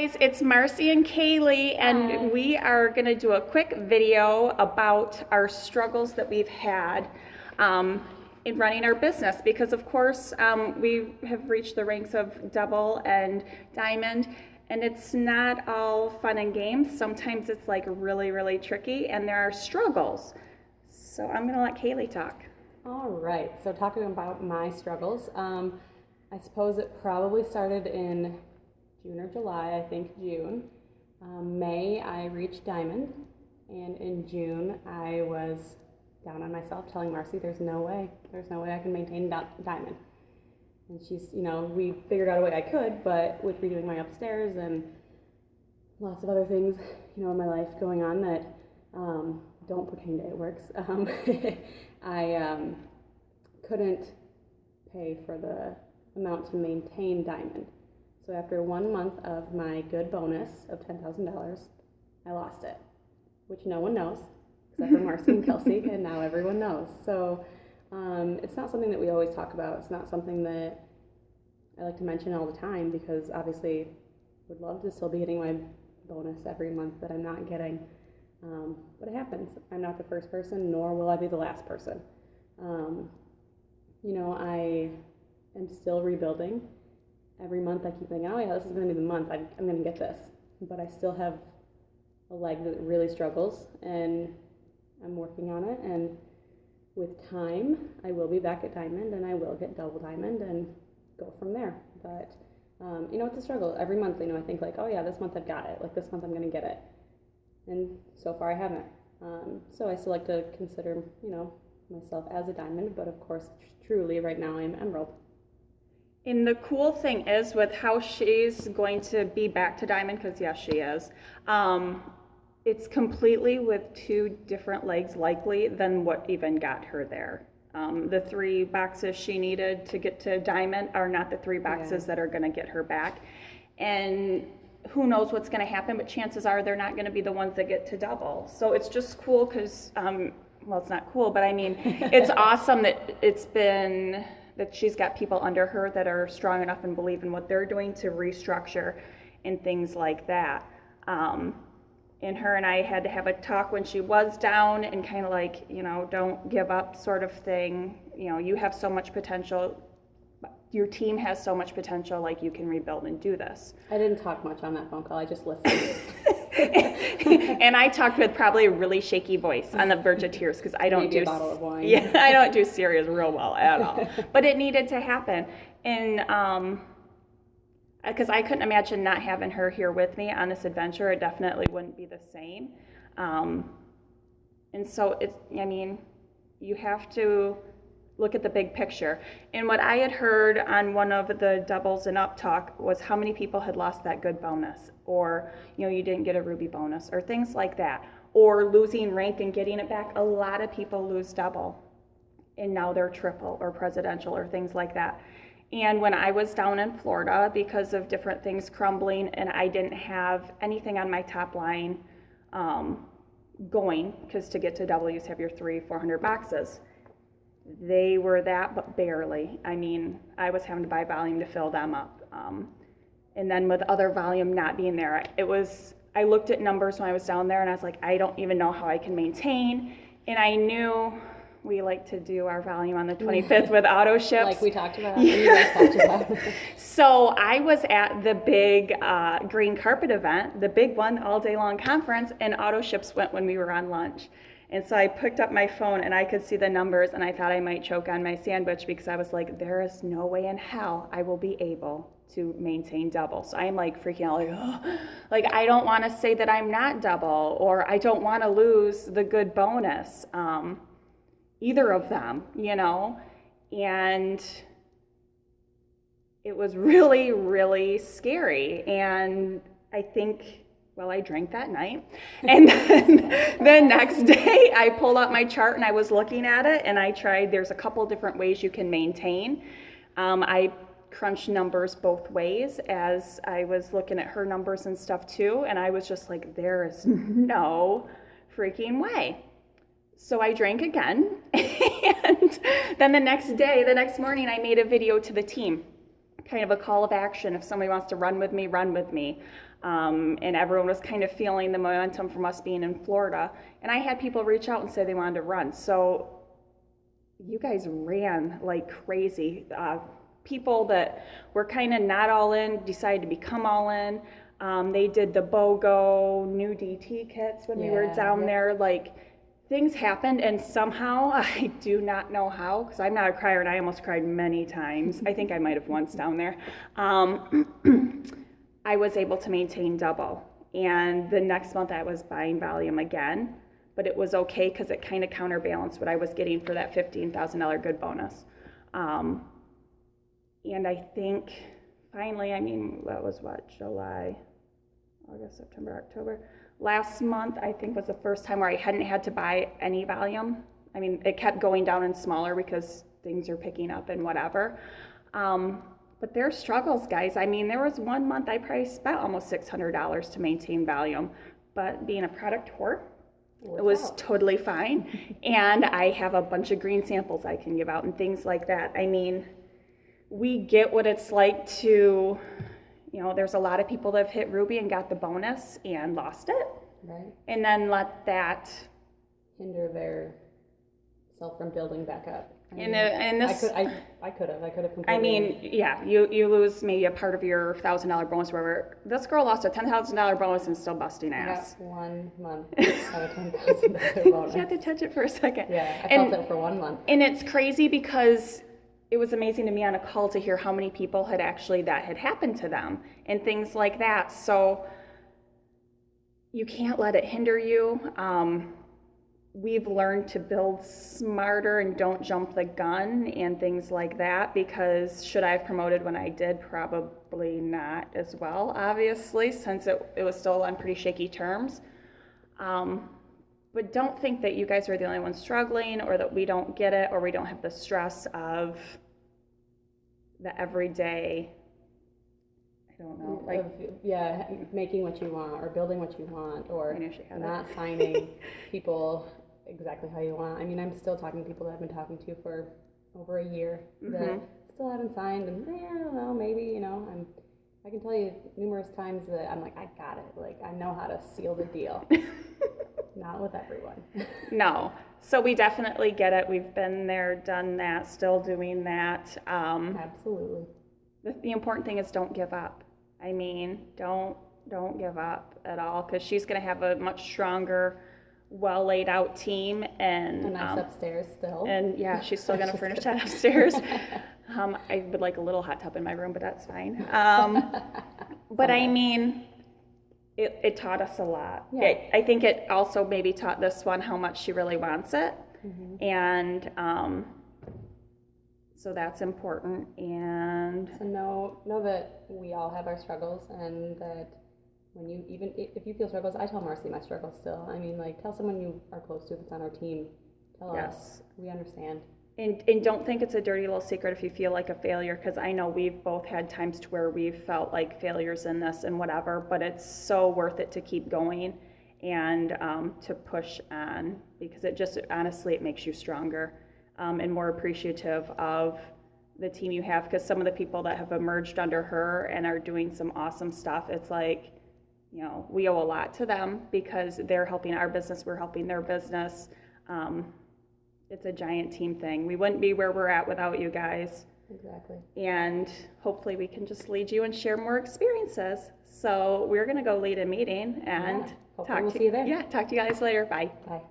guys, it's Marcy and Kaylee, and Hi. we are going to do a quick video about our struggles that we've had in running our business because, of course, we have reached the ranks of double and diamond, and it's not all fun and games. Sometimes it's like really, really tricky, and there are struggles. So I'm going to let Kaylee talk. All right, so talking about my struggles, I suppose it probably started in June or July, I think June. May, I reached diamond, and in June, I was down on myself telling Marcy, there's no way I can maintain diamond. And she's, we figured out a way I could, but with redoing my upstairs and lots of other things, in my life going on that don't pertain to it works, I couldn't pay for the amount to maintain diamond. So after 1 month of my good bonus of $10,000, I lost it, which no one knows except for Marcy and Kelsey, and now everyone knows. So it's not something that we always talk about. It's not something that I like to mention all the time because obviously would love to still be getting my bonus every month that I'm not getting. But it happens. I'm not the first person, nor will I be the last person. I am still rebuilding. Every month I keep thinking, oh yeah, this is going to be the month, I'm going to get this. But I still have a leg that really struggles, and I'm working on it. And with time, I will be back at diamond, and I will get double diamond and go from there. But, it's a struggle. Every month, I think like, oh yeah, this month I've got it. Like this month I'm going to get it. And so far I haven't. So I still like to consider, myself as a diamond, but of course, truly right now I'm emerald. And the cool thing is with how she's going to be back to diamond, because yes, she is, it's completely with two different legs likely than what even got her there. The 3 boxes she needed to get to diamond are not the 3 boxes that are going to get her back. And who knows what's going to happen, but chances are they're not going to be the ones that get to double. So it's just cool because, well, it's not cool, but I mean, it's awesome that that she's got people under her that are strong enough and believe in what they're doing to restructure and things like that. And her and I had to have a talk when she was down and kind of like, don't give up sort of thing. You have so much potential. Your team has so much potential, like you can rebuild and do this. I didn't talk much on that phone call, I just listened. And I talked with probably a really shaky voice on the verge of tears because I don't Maybe a bottle of wine. Yeah, I don't do serious real well at all. But it needed to happen. And because I couldn't imagine not having her here with me on this adventure. It definitely wouldn't be the same. And so you have to look at the big picture. And what I had heard on one of the doubles and up talk was how many people had lost that good bonus, or you didn't get a ruby bonus, or things like that, or losing rank and getting it back. A lot of people lose double and now they're triple or presidential or things like that. And when I was down in Florida, because of different things crumbling and I didn't have anything on my top line going, because to get to double you have your 400 boxes. They were that, but barely. I was having to buy volume to fill them up. And then with other volume not being there, I looked at numbers when I was down there and I was like, I don't even know how I can maintain. And I knew we like to do our volume on the 25th with auto ships. Like we talked about, you guys talked about. So I was at the big green carpet event, the big one, all day long conference, and auto ships went when we were on lunch. And so I picked up my phone and I could see the numbers and I thought I might choke on my sandwich because I was like, there is no way in hell I will be able to maintain double. So I'm like freaking out, like, oh, like I don't want to say that I'm not double, or I don't want to lose the good bonus, either of them, and it was really, really scary. And I think, I drank that night. And then the next day I pulled out my chart and I was looking at it and I tried, there's a couple different ways you can maintain. I crunched numbers both ways as I was looking at her numbers and stuff too. And I was just like, there is no freaking way. So I drank again. And then the next morning I made a video to the team kind of a call of action. If somebody wants to run with me, run with me. And everyone was kind of feeling the momentum from us being in Florida. And I had people reach out and say they wanted to run. So you guys ran like crazy. People that were kind of not all in decided to become all in. They did the BOGO new DT kits when we were down there. Like, things happened, and somehow, I do not know how, because I'm not a crier and I almost cried many times. I think I might have once down there. I was able to maintain double. And the next month I was buying volume again, but it was okay because it kind of counterbalanced what I was getting for that $15,000 good bonus. And I think finally, I mean, that was what, July, August, September, October. Last month, I think, was the first time where I hadn't had to buy any volume. I mean, it kept going down and smaller because things are picking up and whatever. But there's struggles, guys. I mean, there was one month I probably spent almost $600 to maintain volume. But being a product whore, it was totally fine. And I have a bunch of green samples I can give out and things like that. I mean, we get what it's like to, you know, there's a lot of people that have hit Ruby and got the bonus and lost it. Right. And then let that hinder their self from building back up. And this, I could have completely. I mean, yeah, you lose maybe a part of your $1,000 bonus, wherever. This girl lost a $10,000 bonus and still busting ass. I got 1 month of a $10,000 bonus. You had to touch it for a second. Yeah, I felt it for 1 month. And it's crazy because it was amazing to me on a call to hear how many people had actually that had happened to them and things like that. So you can't let it hinder you. We've learned to build smarter and don't jump the gun and things like that, because should I have promoted when I did? Probably not as well, obviously, since it was still on pretty shaky terms. But don't think that you guys are the only ones struggling, or that we don't get it, or we don't have the stress of the everyday, I don't know, like, making what you want, or building what you want, or not signing people exactly how you want. I mean, I'm still talking to people that I've been talking to for over a year that still haven't signed, and I don't know, maybe, you know, I can tell you numerous times that I'm like, I got it, like, I know how to seal the deal. Not with everyone. No. So we definitely get it. We've been there, done that, still doing that. Absolutely. The important thing is don't give up. I mean, don't give up at all, because she's going to have a much stronger, well laid out team, and a nice upstairs still. And yeah, she's still going to furnish that upstairs. I would like a little hot tub in my room, but that's fine. But I mean, it taught us a lot. Yeah. I think it also maybe taught this one how much she really wants it. And so that's important. And so know that we all have our struggles, and that when you, even if you feel struggles, I tell Marcy my struggles still. I mean, like, tell someone you are close to that's on our team. Tell us. We understand. And don't think it's a dirty little secret if you feel like a failure, because I know we've both had times to where we've felt like failures in this and whatever, but it's so worth it to keep going and to push on, because it just, honestly, it makes you stronger and more appreciative of the team you have, because some of the people that have emerged under her and are doing some awesome stuff, it's like, you know, we owe a lot to them, because they're helping our business, we're helping their business. It's a giant team thing. We wouldn't be where we're at without you guys. Exactly. And hopefully we can just lead you and share more experiences. So we're going to go lead a meeting and Hopefully we'll see you there. Yeah, talk to you guys later. Bye. Bye.